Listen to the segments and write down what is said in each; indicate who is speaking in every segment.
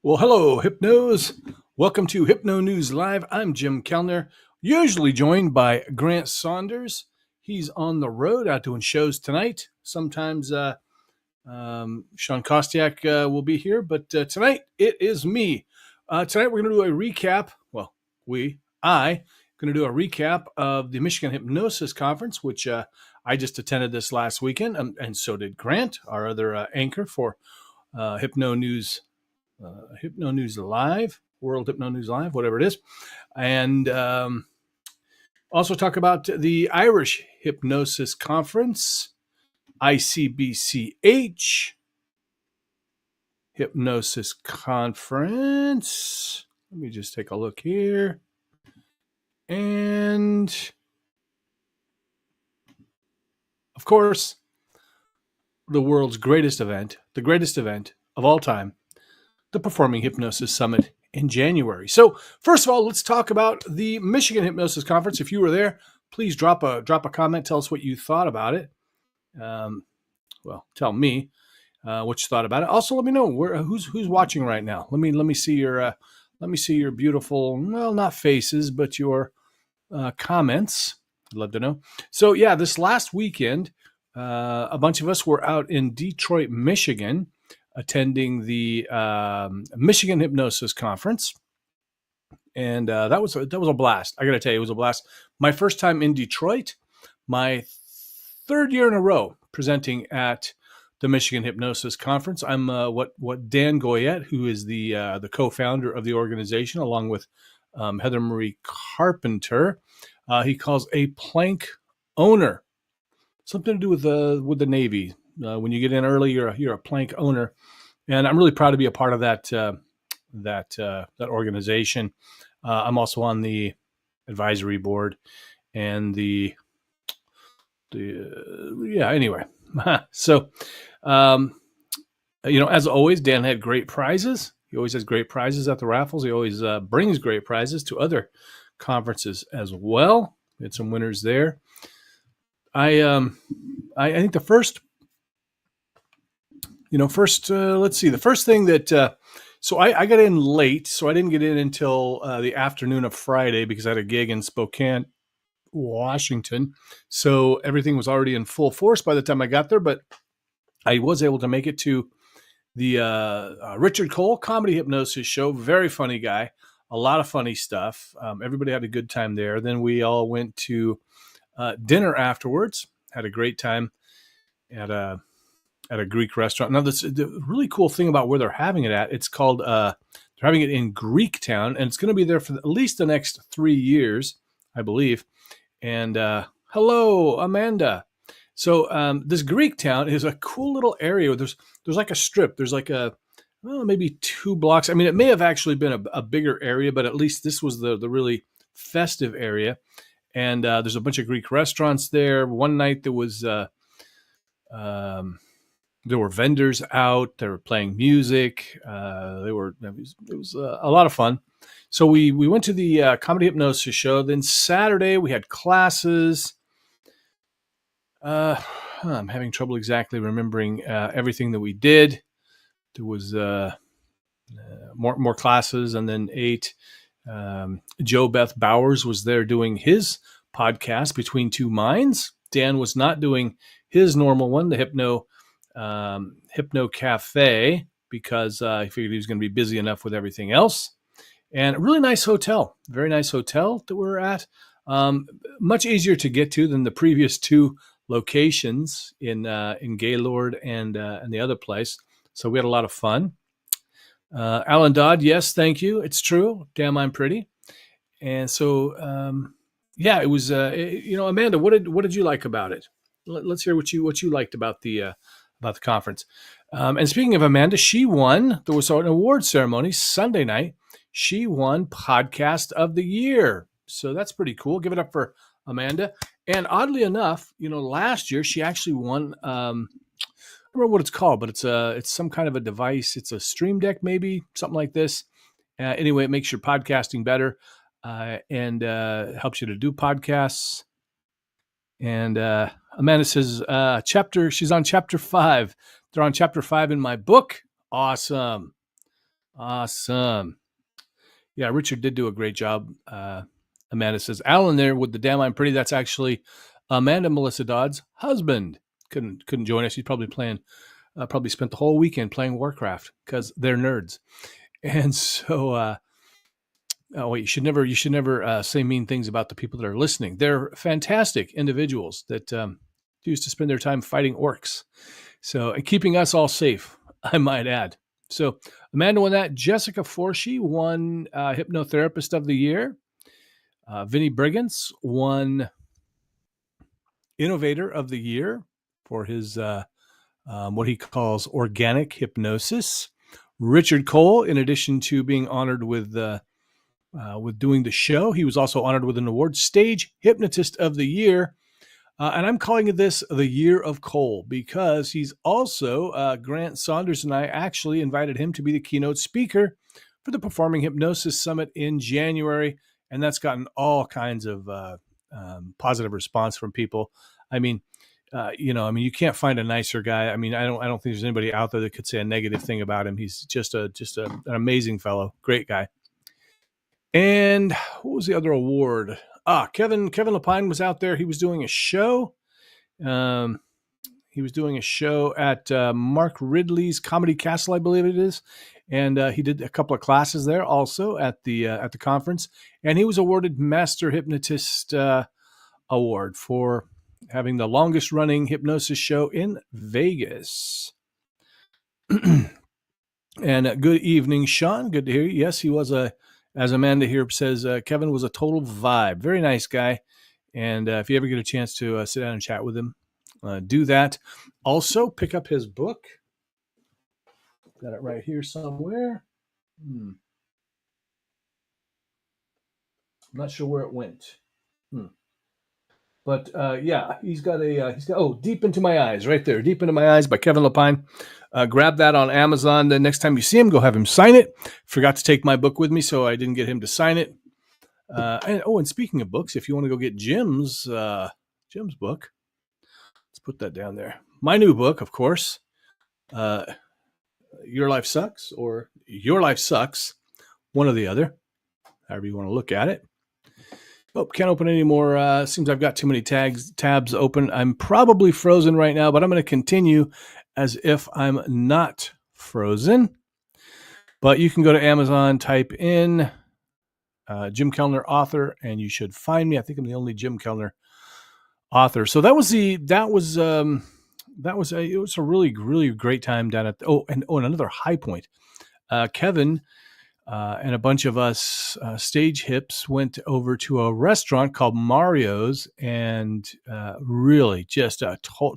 Speaker 1: Well, hello, Hypnos. Welcome to Hypno News Live. I'm Jim Kellner, usually joined by Grant Saunders. He's on the road out doing shows tonight. Sometimes Sean Kostiak will be here, but tonight it is me. Tonight we're going to do a recap. Well, going to do a recap of the Michigan Hypnosis Conference, which I just attended this last weekend, and so did Grant, our other anchor for Hypno News Live, World Hypno News Live, whatever it is. And also talk about the Irish Hypnosis Conference, ICBCH Hypnosis Conference. Let me just take a look here. And of course, the world's greatest event, the greatest event of all time, the Performing Hypnosis Summit in January. So first of all, let's talk about the Michigan Hypnosis Conference. If you were there, please drop a comment. Tell us what you thought about it. Tell me what you thought about it. Also, let me know who's watching right now. Let me see your beautiful, well, not faces, but your comments. I'd love to know. So yeah, this last weekend, a bunch of us were out in Detroit, Michigan, attending the Michigan Hypnosis Conference, and that was a blast. I got to tell you, it was a blast. My first time in Detroit, my third year in a row presenting at the Michigan Hypnosis Conference. I'm what Dan Goyette, who is the co-founder of the organization, along with Heather Marie Carpenter, he calls a plank owner. Something to do with the Navy. When you get in early, you're a plank owner, and I'm really proud to be a part of that organization. I'm also on the advisory board and anyway. So, as always, Dan had great prizes. He always has great prizes at the raffles. He always brings great prizes to other conferences as well. We had some winners there. I think the first, let's see, the first thing that, so I got in late, so I didn't get in until the afternoon of Friday because I had a gig in Spokane, Washington. So everything was already in full force by the time I got there, but I was able to make it to the Richard Cole Comedy Hypnosis show. Very funny guy, a lot of funny stuff. Everybody had a good time there. Then we all went to dinner afterwards, had a great time at a Greek restaurant. Now, the really cool thing about where they're having it at, it's called, they're having it in Greektown, and it's going to be there for at least the next 3 years, I believe. And hello, Amanda. So this Greektown is a cool little area. There's like a strip. There's like maybe 2 blocks. I mean, it may have actually been a bigger area, but at least this was the really festive area. And there's a bunch of Greek restaurants there. One night there were vendors out. They were playing music. It was a lot of fun. So we went to the Comedy Hypnosis show. Then Saturday we had classes. I'm having trouble exactly remembering everything that we did. There was more classes, and then 8. Joe Beth Bowers was there doing his podcast, Between Two Minds. Dan was not doing his normal one, the Hypno Cafe, because he figured he was going to be busy enough with everything else. And a really nice hotel, very nice hotel that we're at. Much easier to get to than the previous 2 locations in Gaylord and the other place. So we had a lot of fun. Alan Dodd, yes, thank you. It's true. Damn, I'm pretty. And so, it was. Amanda, what did you like about it? Let's hear what you liked about the conference. And speaking of Amanda, she won. There was an award ceremony Sunday night. She won Podcast of the Year. So that's pretty cool. Give it up for Amanda. And oddly enough, last year she actually won. I don't remember what it's called, but it's some kind of a device. It's a Stream Deck, maybe something like this. Anyway, it makes your podcasting better and helps you to do podcasts. And Amanda says, she's on chapter 5. They're on chapter 5 in my book. Awesome. Awesome. Yeah, Richard did do a great job. Amanda says, Alan there with the Damn I'm Pretty. That's actually Amanda Melissa Dodd's husband. Couldn't join us. He's probably playing, probably spent the whole weekend playing Warcraft because they're nerds. And so, oh wait, you should never say mean things about the people that are listening. They're fantastic individuals that choose to spend their time fighting orcs. So, and keeping us all safe, I might add. So, Amanda won that. Jessica Forshee won Hypnotherapist of the Year. Vinnie Briggins won Innovator of the Year for his what he calls organic hypnosis. Richard Cole, in addition to being honored with doing the show, he was also honored with an award, Stage Hypnotist of the Year. And I'm calling this the Year of Cole because he's also, Grant Saunders and I actually invited him to be the keynote speaker for the Performing Hypnosis Summit in January. And that's gotten all kinds of positive response from people. I mean, you can't find a nicer guy. I mean, I don't think there's anybody out there that could say a negative thing about him. He's just an amazing fellow, great guy. And what was the other award? Kevin Lapine was out there. He was doing a show. He was doing a show at Mark Ridley's Comedy Castle, I believe it is, and he did a couple of classes there also at the conference. And he was awarded Master Hypnotist Award for having the longest running hypnosis show in Vegas. And good evening, Sean. Good to hear you. Yes, he was as Amanda here says, Kevin was a total vibe. Very nice guy. And if you ever get a chance to sit down and chat with him, do that. Also, pick up his book. Got it right here somewhere. I'm not sure where it went. But yeah, he's got Deep Into My Eyes right there. Deep Into My Eyes by Kevin Lapine. Grab that on Amazon. The next time you see him, go have him sign it. Forgot to take my book with me, so I didn't get him to sign it. And speaking of books, if you want to go get Jim's book, let's put that down there. My new book, of course, Your Life Sucks or Your Life Sucks, one or the other, however you want to look at it. Oh, can't open any more. Seems I've got too many tabs open. I'm probably frozen right now, but I'm going to continue as if I'm not frozen. But you can go to Amazon, type in Jim Kellner author, and you should find me. I think I'm the only Jim Kellner author. So it was a really, really great time down at and another high point. Kevin and a bunch of us stage hips went over to a restaurant called Mario's, and really just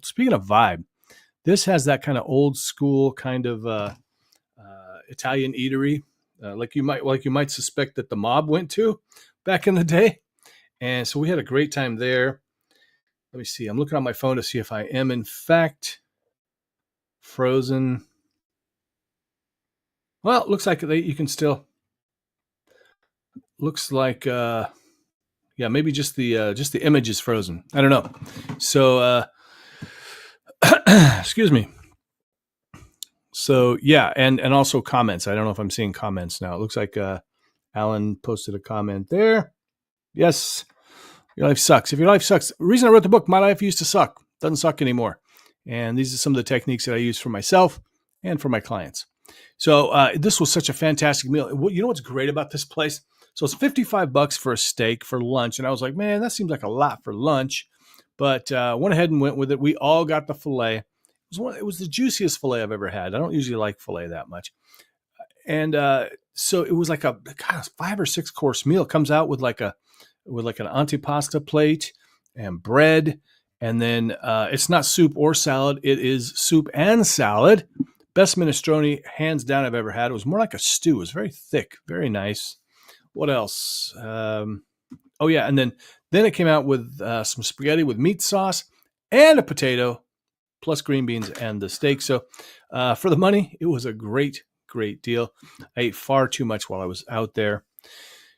Speaker 1: speaking of vibe, this has that kind of old school kind of Italian eatery, like you might suspect that the mob went to back in the day. And so we had a great time there. Let me see. I'm looking on my phone to see if I am in fact frozen. Well, it looks like you can still. Looks like, maybe just the image is frozen. I don't know. So, excuse me. So yeah, and also comments. I don't know if I'm seeing comments now. It looks like Alan posted a comment there. Yes, your life sucks. If your life sucks, the reason I wrote the book, My Life Used to Suck, doesn't suck anymore. And these are some of the techniques that I use for myself and for my clients. So this was such a fantastic meal. You know what's great about this place? So it's $55 for a steak for lunch. And I was like, man, that seems like a lot for lunch. But went ahead and went with it. We all got the filet. It was the juiciest filet I've ever had. I don't usually like filet that much. And so it was like a 5 or 6 course meal. It comes out with like an antipasta plate and bread. And then it's not soup or salad. It is soup and salad. Best minestrone, hands down, I've ever had. It was more like a stew. It was very thick, very nice. What else? And then it came out with some spaghetti with meat sauce and a potato, plus green beans and the steak. So for the money, it was a great, great deal. I ate far too much while I was out there.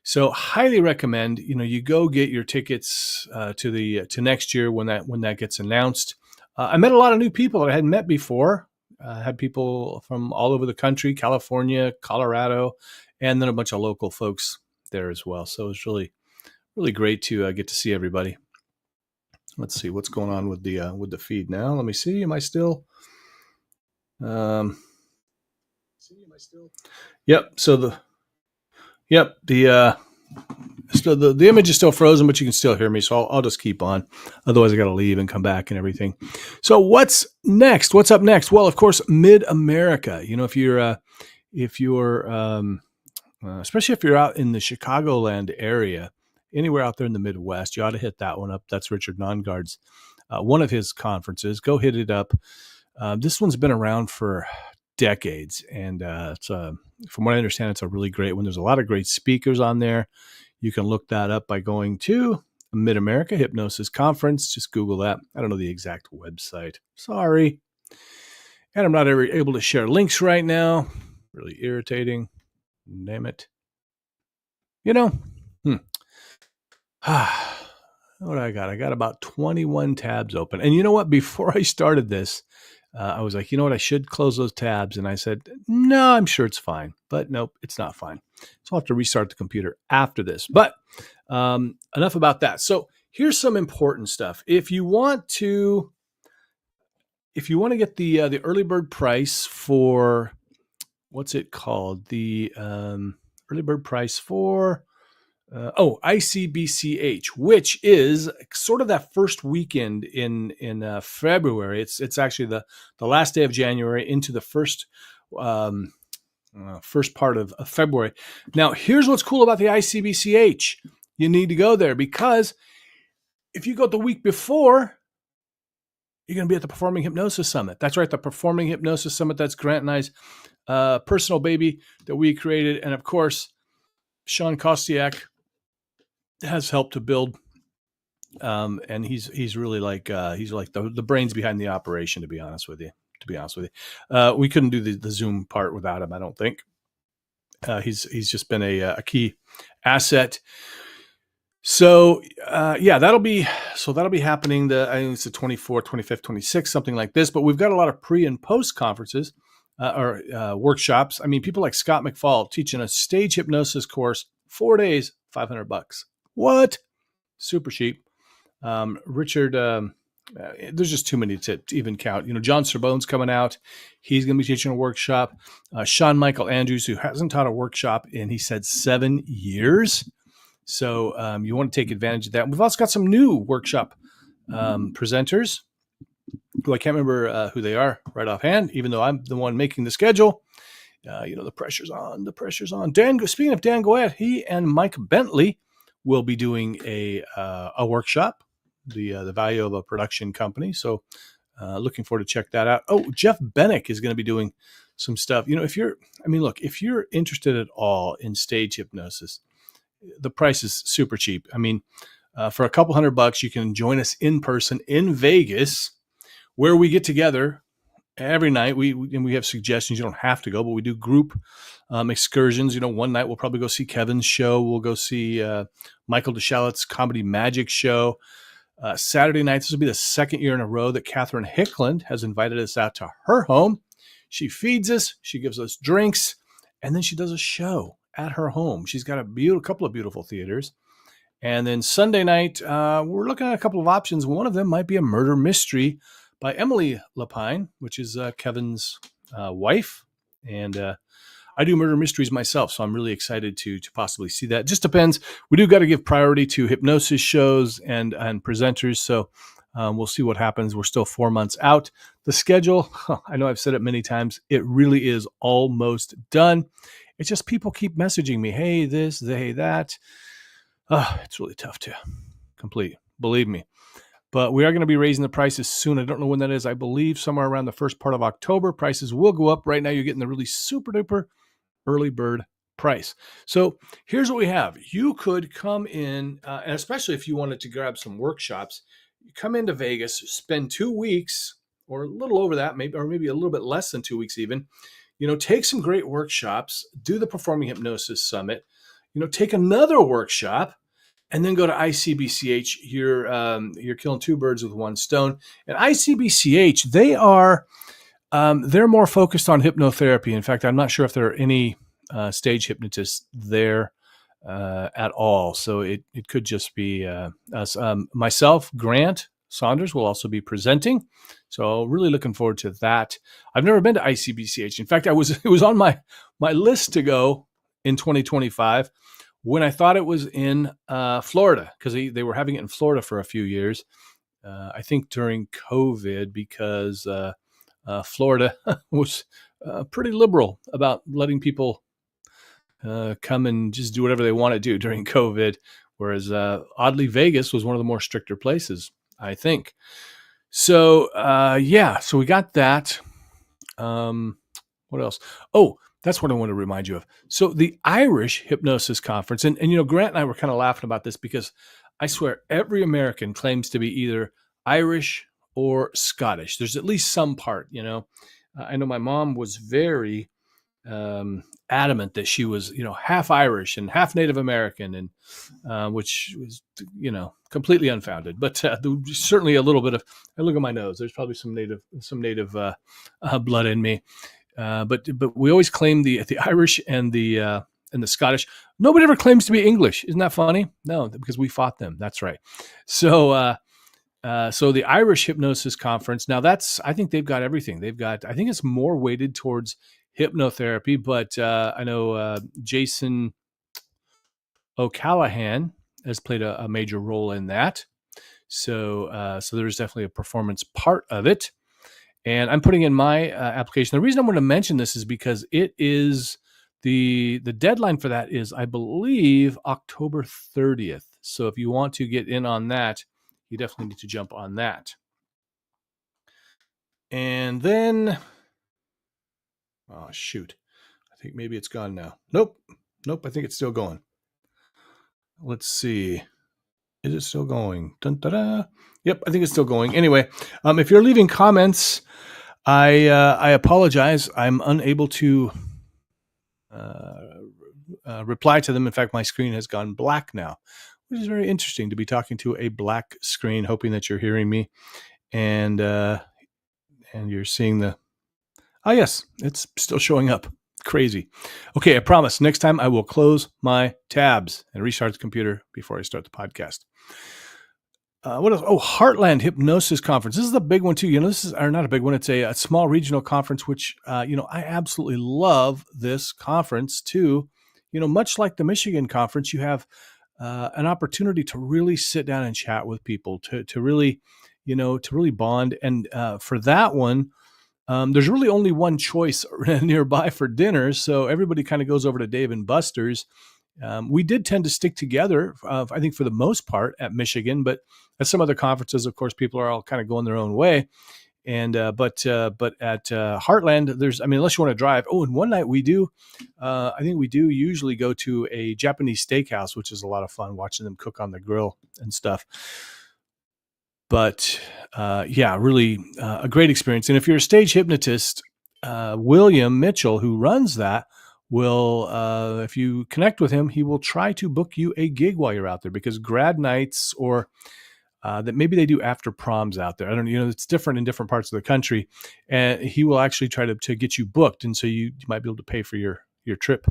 Speaker 1: So highly recommend, you go get your tickets to next year when that gets announced. I met a lot of new people that I hadn't met before. Had people from all over the country, California, Colorado, and then a bunch of local folks there as well. So it was really, really great to get to see everybody. Let's see what's going on with the feed now. Let me see. Am I still? Yep. So the image is still frozen, but you can still hear me. So I'll just keep on. Otherwise, I got to leave and come back and everything. So what's next? What's up next? Well, of course, Mid America. If you're especially if you're out in the Chicagoland area, anywhere out there in the Midwest, you ought to hit that one up. That's Richard Nongard's one of his conferences. Go hit it up. This one's been around for decades, and from what I understand, it's a really great one. There's a lot of great speakers on there. You can look that up by going to Mid America Hypnosis Conference. Just Google that. I don't know the exact website. Sorry. And I'm not ever able to share links right now. Really irritating. Damn it. What do I got? I got about 21 tabs open. And you know what? Before I started this, I was like, you know what? I should close those tabs. And I said, no, I'm sure it's fine. But nope, it's not fine. So I'll have to restart the computer after this. But enough about that. So here's some important stuff. If you want to get the early bird price for, what's it called? The early bird price for ICBCH, which is sort of that first weekend in February. It's actually the last day of January into the first part of February. Now, here's what's cool about the ICBCH. You need to go there because if you go the week before, you're going to be at the Performing Hypnosis Summit. That's right, the Performing Hypnosis Summit. That's Grant and I's personal baby that we created, and of course, Sean Kostiak has helped to build, and he's really like the brains behind the operation. To be honest with you, we couldn't do the Zoom part without him. I don't think he's just been a key asset. So that'll be happening. I think it's the 24th, 25th, 26th, something like this. But we've got a lot of pre and post conferences or workshops. I mean, people like Scott McFall teaching a stage hypnosis course, 4 days, $500. What? Super cheap. Richard, there's just too many to even count. John Serbone's coming out. He's going to be teaching a workshop. Sean Michael Andrews, who hasn't taught a workshop in, he said, 7 years. So you want to take advantage of that. We've also got some new workshop presenters who I can't remember who they are right offhand, even though I'm the one making the schedule. The pressure's on. Speaking of Dan Goet, he and Mike Bentley will be doing a workshop, the value of a production company. So looking forward to check that out. Oh, Jeff Bennick is going to be doing some stuff. If you're interested at all in stage hypnosis, the price is super cheap. I mean, for a couple $100, you can join us in person in Vegas, where we get together every night. We have suggestions. You don't have to go, but we do group excursions. One night we'll probably go see Kevin's show. We'll go see Michael DeShalet's Comedy Magic show. Saturday night, this will be the second year in a row that Catherine Hickland has invited us out to her home. She feeds us, she gives us drinks, and then she does a show at her home. She's got a couple of beautiful theaters. And then Sunday night, we're looking at a couple of options. One of them might be a murder mystery by Emily Lapine, which is Kevin's wife. And I do murder mysteries myself, so I'm really excited to possibly see that. Just depends. We do got to give priority to hypnosis shows and presenters, so we'll see what happens. We're still 4 months out. The schedule, I know I've said it many times, it really is almost done. It's just people keep messaging me, hey, this, hey, that. It's really tough to complete, believe me. But we are going to be raising the prices soon. I don't know when that is. I believe somewhere around the first part of October. Prices will go up. Right now, you're getting the really super duper early bird price. So here's what we have. You could come in, and especially if you wanted to grab some workshops, you come into Vegas, spend 2 weeks or a little over that, maybe a little bit less than 2 weeks even. Take some great workshops, do the Performing Hypnosis Summit, take another workshop, and then go to ICBCH. You're killing two birds with one stone. And ICBCH, they are They're more focused on hypnotherapy. In fact, I'm not sure if there are any stage hypnotists there at all. So it could just be us. Myself, Grant Saunders, will also be presenting. So really looking forward to that. I've never been to ICBCH. In fact, it was on my list to go in 2025 when I thought it was in Florida, because they were having it in Florida for a few years. I think during COVID, because Florida was pretty liberal about letting people come and just do whatever they want to do during COVID, whereas oddly Vegas was one of the more stricter places, I think. So so we got that. What else? Oh, that's what I want to remind you of. So the Irish Hypnosis Conference, and Grant and I were kind of laughing about this because I swear every American claims to be either Irish or Scottish. There's at least some part, I know my mom was very adamant that she was, half Irish and half Native American, and which was, completely unfounded. But certainly a little bit of. I look at my nose. There's probably some native blood in me. But we always claim the Irish and the Scottish. Nobody ever claims to be English. Isn't that funny? No, because we fought them. That's right. So. So the Irish Hypnosis Conference. Now I think they've got everything. I think it's more weighted towards hypnotherapy, but I know Jason O'Callahan has played a major role in that. So there's definitely a performance part of it. And I'm putting in my application. The reason I want to mention this is because it is the deadline for that is, I believe, October 30th. So if you want to get in on that, you definitely need to jump on that. And then, oh, shoot. I think maybe it's gone now. Nope. I think it's still going. Let's see. Is it still going? Dun-da-da. Yep, I think it's still going. Anyway, if you're leaving comments, I apologize. I'm unable to reply to them. In fact, my screen has gone black now, which is very interesting to be talking to a black screen, hoping that you're hearing me and you're seeing the. Oh, yes, it's still showing up. Crazy. Okay, I promise next time I will close my tabs and restart the computer before I start the podcast. What else? Oh, Heartland Hypnosis Conference. This is a big one too. This is not a big one. It's a small regional conference, which, I absolutely love this conference too. Much like the Michigan conference, you have an opportunity to really sit down and chat with people, to really bond. And for that one, there's really only one choice nearby for dinner, so everybody kind of goes over to Dave and Buster's. We did tend to stick together, I think, for the most part at Michigan, but at some other conferences, of course, people are all kind of going their own way. And but at Heartland, unless you want to drive. Oh, and one night we do, I think we do usually go to a Japanese steakhouse, which is a lot of fun watching them cook on the grill and stuff. But really a great experience. And if you're a stage hypnotist, William Mitchell, who runs that, will, if you connect with him, he will try to book you a gig while you're out there, because grad nights or that maybe they do after proms out there. I don't know, it's different in different parts of the country. And he will actually try to get you booked. And so you might be able to pay for your trip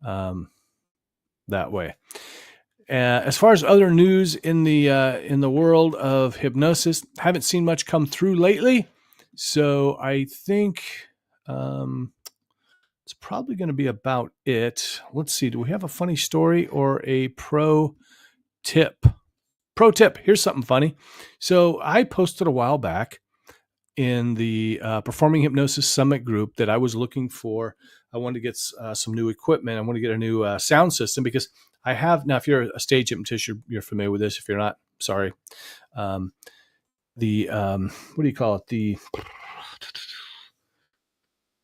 Speaker 1: that way. As far as other news in the world of hypnosis, haven't seen much come through lately. So I think it's probably going to be about it. Let's see. Do we have a funny story or a pro tip? Pro tip. Here's something funny. So I posted a while back in the Performing Hypnosis Summit group that I was looking for. I wanted to get some new equipment. I want to get a new sound system, because I have now. If you're a stage hypnotist, you're familiar with this. If you're not, sorry. What do you call it? The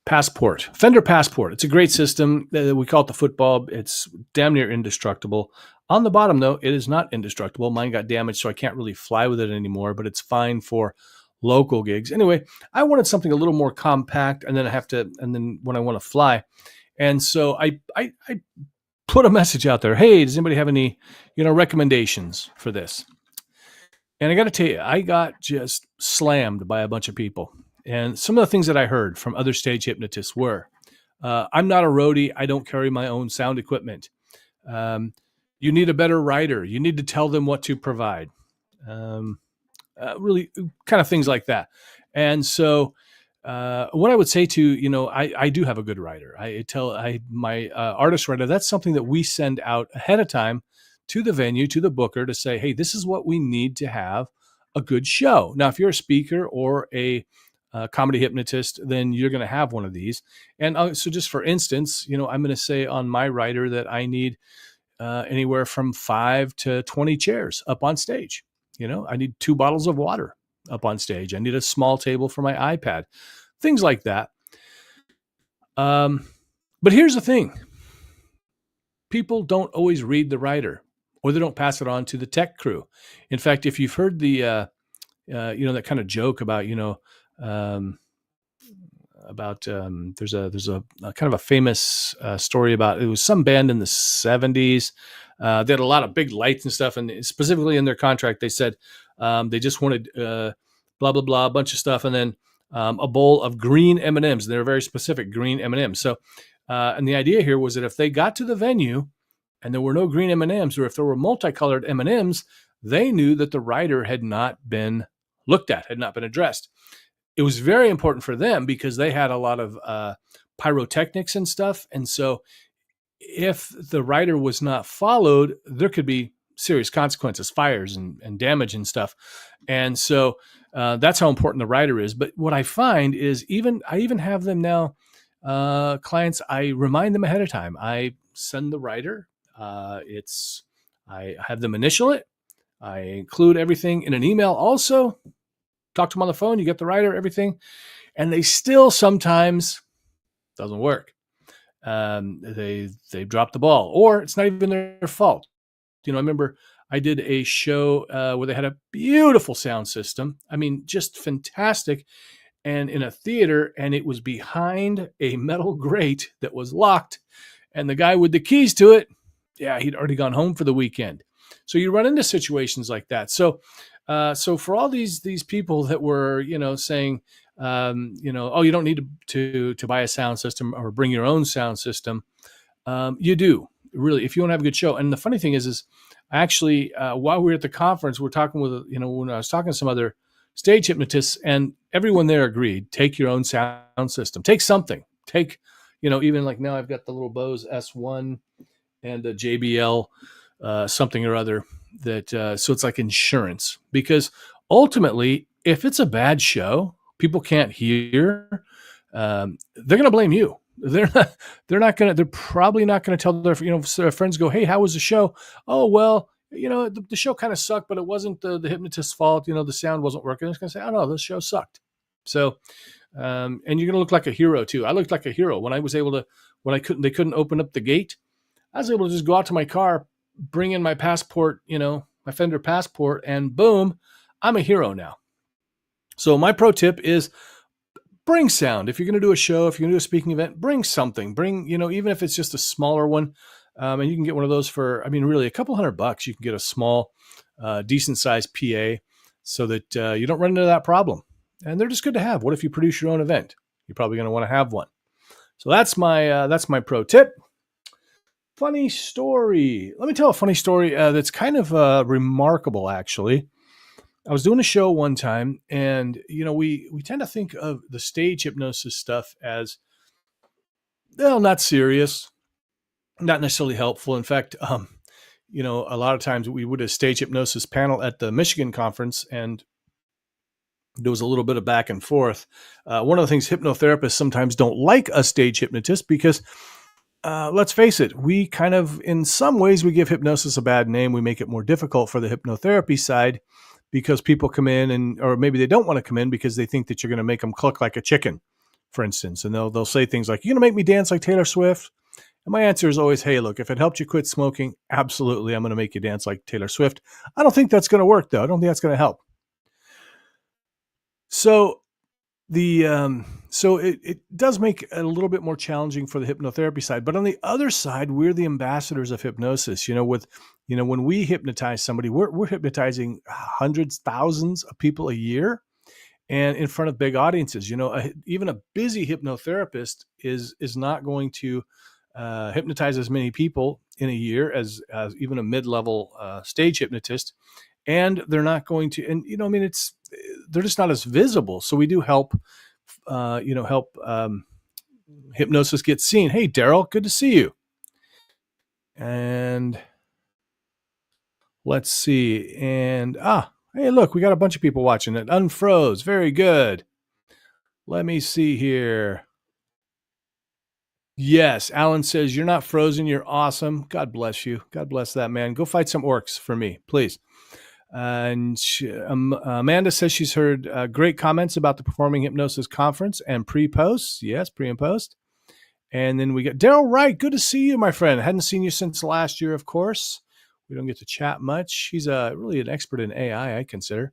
Speaker 1: Passport, Fender Passport. It's a great system. We call it the football. It's damn near indestructible. On the bottom, though, it is not indestructible. Mine got damaged, so I can't really fly with it anymore, but it's fine for local gigs. Anyway, I wanted something a little more compact, and then when I want to fly. And so I put a message out there. Hey, does anybody have any, recommendations for this? And I got to tell you, I got just slammed by a bunch of people. And some of the things that I heard from other stage hypnotists were, I'm not a roadie. I don't carry my own sound equipment. Um, you need a better writer. You need to tell them what to provide. Um, really kind of things like that. And so what I would say to, I do have a good writer. My artist writer, that's something that we send out ahead of time to the venue, to the booker to say, hey, this is what we need to have a good show. Now, if you're a speaker or a comedy hypnotist, then you're going to have one of these. And so just for instance, I'm going to say on my writer that I need anywhere from 5 to 20 chairs up on stage. I need 2 bottles of water up on stage. I need a small table for my iPad, things like that. But here's the thing. People don't always read the writer, or they don't pass it on to the tech crew. In fact, if you've heard the, that kind of joke about, there's a kind of a famous story about, it was some band in the 70s. They had a lot of big lights and stuff, and specifically in their contract, they said they just wanted blah, blah, blah, a bunch of stuff, and then a bowl of green M&Ms. They're very specific, green M&Ms. So, and the idea here was that if they got to the venue and there were no green M&Ms, or if there were multicolored M&Ms, they knew that the writer had not been looked at, had not been addressed. It was very important for them because they had a lot of pyrotechnics and stuff. And so if the writer was not followed, there could be serious consequences, fires and damage and stuff. And so that's how important the writer is. But what I find is I even have them now, clients, I remind them ahead of time. I send the writer. I have them initial it. I include everything in an email also. Talk to them on the phone. You get the writer, everything. And they still sometimes doesn't work. They drop the ball, or it's not even their fault. I remember I did a show where they had a beautiful sound system. I mean, just fantastic. And in a theater, and it was behind a metal grate that was locked. And the guy with the keys to it, he'd already gone home for the weekend. So you run into situations like that. So for all these people that were, saying, oh, you don't need to buy a sound system or bring your own sound system. You do, really, if you want to have a good show. And the funny thing is actually, while we were at the conference, we're talking with, when I was talking to some other stage hypnotists, and everyone there agreed, take your own sound system, take something, even like now I've got the little Bose S1 and a JBL, something or other that, so it's like insurance, because ultimately, if it's a bad show, people can't hear, they're going to blame you. They're probably not going to tell their friends, go, hey, how was the show? Oh, well, the show kind of sucked, but it wasn't the hypnotist's fault. The sound wasn't working. They're just going to say, oh no, the show sucked. So, and you're going to look like a hero too. I looked like a hero when they couldn't open up the gate. I was able to just go out to my car, bring in my passport, my Fender passport, and boom, I'm a hero now. So my pro tip is bring sound. If you're going to do a show, if you're going to do a speaking event, bring something. Bring, even if it's just a smaller one, and you can get one of those for, really a couple $100. You can get a small, decent sized PA so that you don't run into that problem. And they're just good to have. What if you produce your own event? You're probably going to want to have one. So that's my pro tip. Funny story. Let me tell a funny story that's kind of remarkable, actually. I was doing a show one time, and we tend to think of the stage hypnosis stuff as, well, not serious, not necessarily helpful. In fact, a lot of times we would a stage hypnosis panel at the Michigan conference, and there was a little bit of back and forth. One of the things hypnotherapists sometimes don't like a stage hypnotist because, let's face it, we kind of, in some ways, we give hypnosis a bad name. We make it more difficult for the hypnotherapy side because people come in or maybe they don't want to come in because they think that you're going to make them cluck like a chicken, for instance. And they'll say things like, you're going to make me dance like Taylor Swift? And my answer is always, hey, look, if it helped you quit smoking, absolutely, I'm going to make you dance like Taylor Swift. I don't think that's going to work, though. I don't think that's going to help. So it does make it a little bit more challenging for the hypnotherapy side. But on the other side, we're the ambassadors of hypnosis. When we hypnotize somebody, we're hypnotizing hundreds, thousands of people a year. and in front of big audiences. Even a busy hypnotherapist is not going to hypnotize as many people in a year as even a mid-level stage hypnotist, and they're not going to. And they're just not as visible. So we do help hypnosis get seen. Hey, Daryl, good to see you. And let's see. And hey, look, we got a bunch of people watching it. Unfroze, very good. Let me see here. Yes, Alan says, you're not frozen. You're awesome. God bless you. God bless that man. Go fight some orcs for me, please. And Amanda says she's heard great comments about the Performing Hypnosis Conference and pre-posts. Yes, pre and post. And then we got Daryl Wright. Good to see you, my friend. I hadn't seen you since last year, of course. We don't get to chat much. He's really an expert in AI, I consider.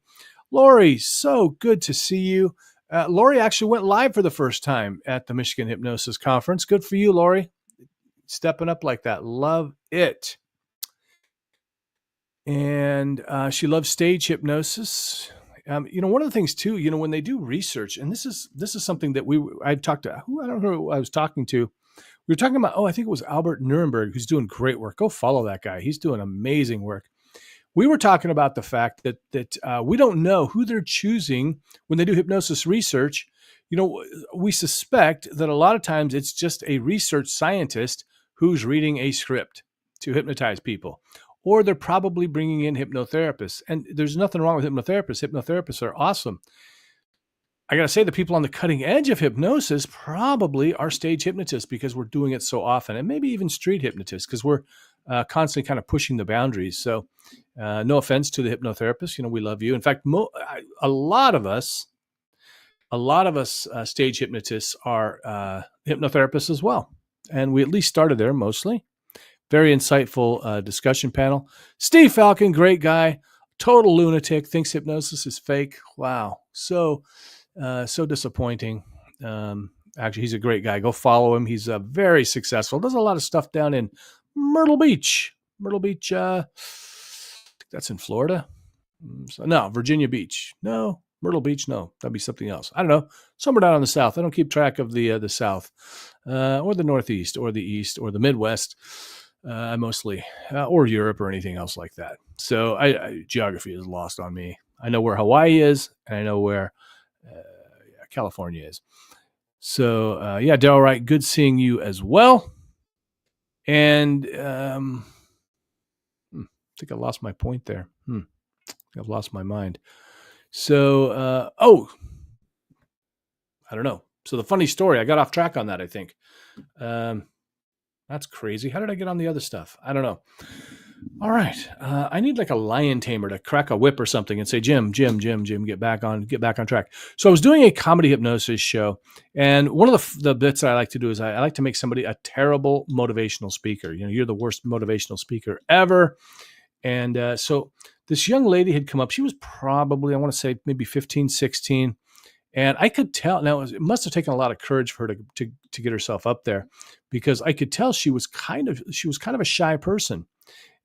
Speaker 1: Lori, so good to see you. Lori actually went live for the first time at the Michigan Hypnosis Conference. Good for you, Lori. Stepping up like that. Love it. And she loves stage hypnosis. One of the things too, when they do research, and this is something that I've talked to, I don't know who I was talking to. We were talking about, I think it was Albert Nuremberg, who's doing great work. Go follow that guy. He's doing amazing work. We were talking about the fact that we don't know who they're choosing when they do hypnosis research. We suspect that a lot of times it's just a research scientist who's reading a script to hypnotize people. Or they're probably bringing in hypnotherapists. And there's nothing wrong with hypnotherapists. Hypnotherapists are awesome. I got to say, the people on the cutting edge of hypnosis probably are stage hypnotists because we're doing it so often. And maybe even street hypnotists because we're constantly kind of pushing the boundaries. So no offense to the hypnotherapists. We love you. In fact, a lot of us stage hypnotists are hypnotherapists as well. And we at least started there mostly. Very insightful discussion panel. Steve Falcon, great guy, total lunatic, thinks hypnosis is fake. Wow, so disappointing. Actually, he's a great guy. Go follow him. He's very successful. Does a lot of stuff down in Myrtle Beach. That's in Florida. No, Virginia Beach. No, Myrtle Beach. No, that'd be something else. I don't know. Somewhere down in the South. I don't keep track of the South or the Northeast or the East or the Midwest. Mostly, or Europe or anything else like that. So geography is lost on me. I know where Hawaii is, and I know where California is. So, Daryl Wright, good seeing you as well. And I think I lost my point there. I've lost my mind. So, I don't know. So the funny story, I got off track on that, I think. That's crazy. How did I get on the other stuff? I don't know. All right. I need like a lion tamer to crack a whip or something and say, Jim, get back on track. So I was doing a comedy hypnosis show. And one of the bits that I like to do is I like to make somebody a terrible motivational speaker. You're the worst motivational speaker ever. And so this young lady had come up. She was probably, I want to say maybe 15, 16. And I could tell, now it must have taken a lot of courage for her to get herself up there, because I could tell she was kind of a shy person.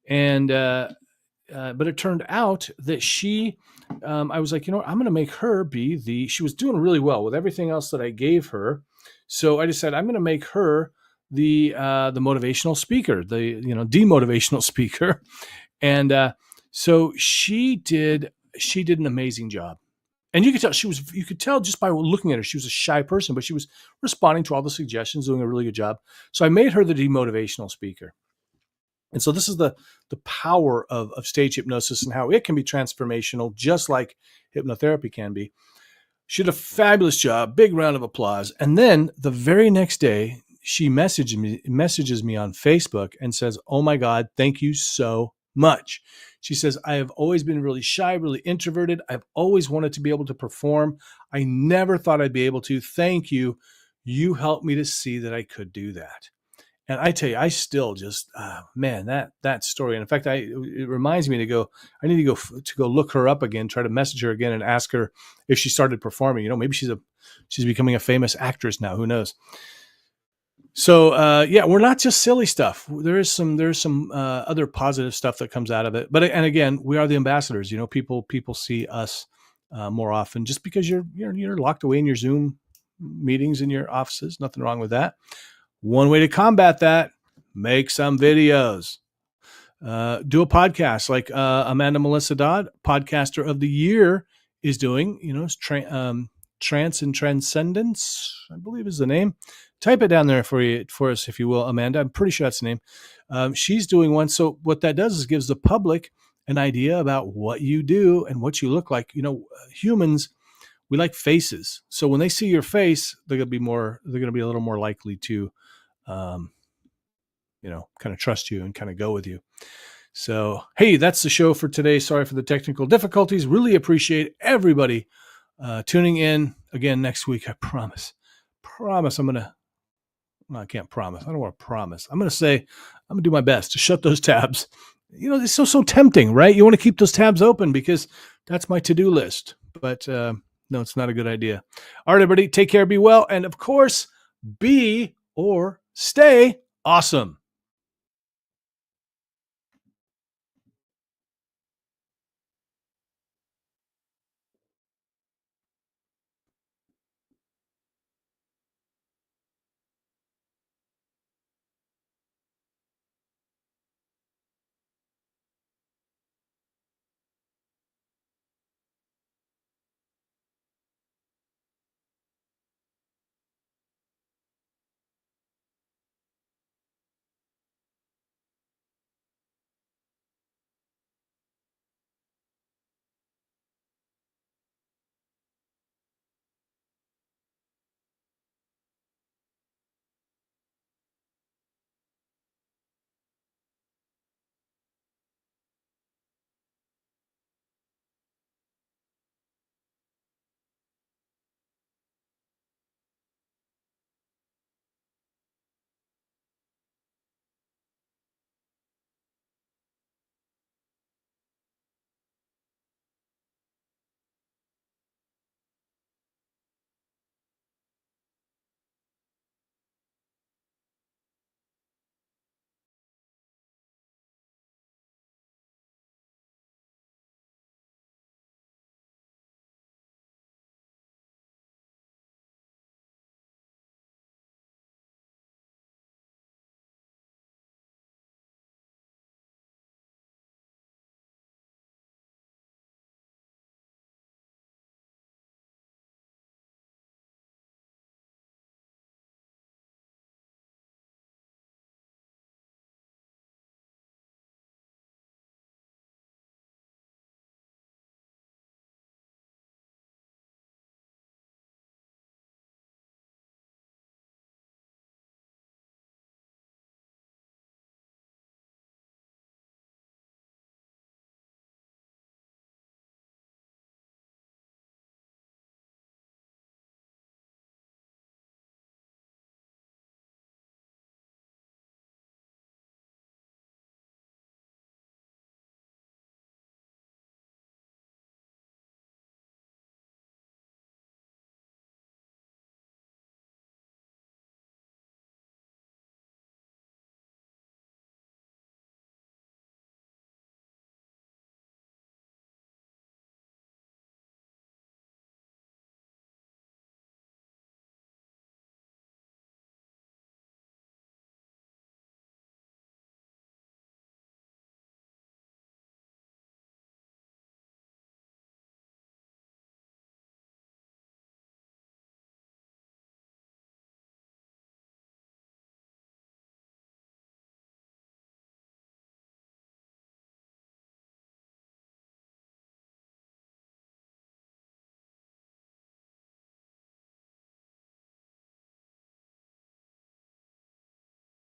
Speaker 1: And, but it turned out that I was like, I'm going to make her she was doing really well with everything else that I gave her. So I decided I'm going to make her the motivational speaker, the demotivational speaker. And so she did an amazing job. And you could tell just by looking at her, she was a shy person, but she was responding to all the suggestions, doing a really good job. So I made her the demotivational speaker. And so this is the power of stage hypnosis and how it can be transformational, just like hypnotherapy can be. She did a fabulous job, big round of applause. And then the very next day, she messages me on Facebook and says, "Oh my God, thank you so much." She says, "I have always been really shy, really introverted. I've always wanted to be able to perform. I never thought I'd be able to. Thank you. You helped me to see that I could do that." And I tell you, I still just, that story. And in fact, it reminds me I need to go look her up again, try to message her again and ask her if she started performing. Maybe she's becoming a famous actress now. Who knows? So, we're not just silly stuff. There's some other positive stuff that comes out of it. And again, we are the ambassadors. People see us more often, just because you're locked away in your Zoom meetings in your offices. Nothing wrong with that. One way to combat that: make some videos. Do a podcast like Amanda Melissa Dodd, Podcaster of the Year, is doing. Trance and Transcendence, I believe is the name. Type it down there for us, if you will, Amanda. I'm pretty sure that's the name. She's doing one. So what that does is gives the public an idea about what you do and what you look like. Humans, we like faces. So when they see your face, they're going to be a little more likely to, kind of trust you and kind of go with you. So, hey, that's the show for today. Sorry for the technical difficulties. Really appreciate everybody tuning in again next week. I promise I can't promise. I don't want to promise. I'm going to say, I'm going to do my best to shut those tabs. It's so tempting, right? You want to keep those tabs open because that's my to-do list. But no, it's not a good idea. All right, everybody, take care, be well. And of course, be or stay awesome.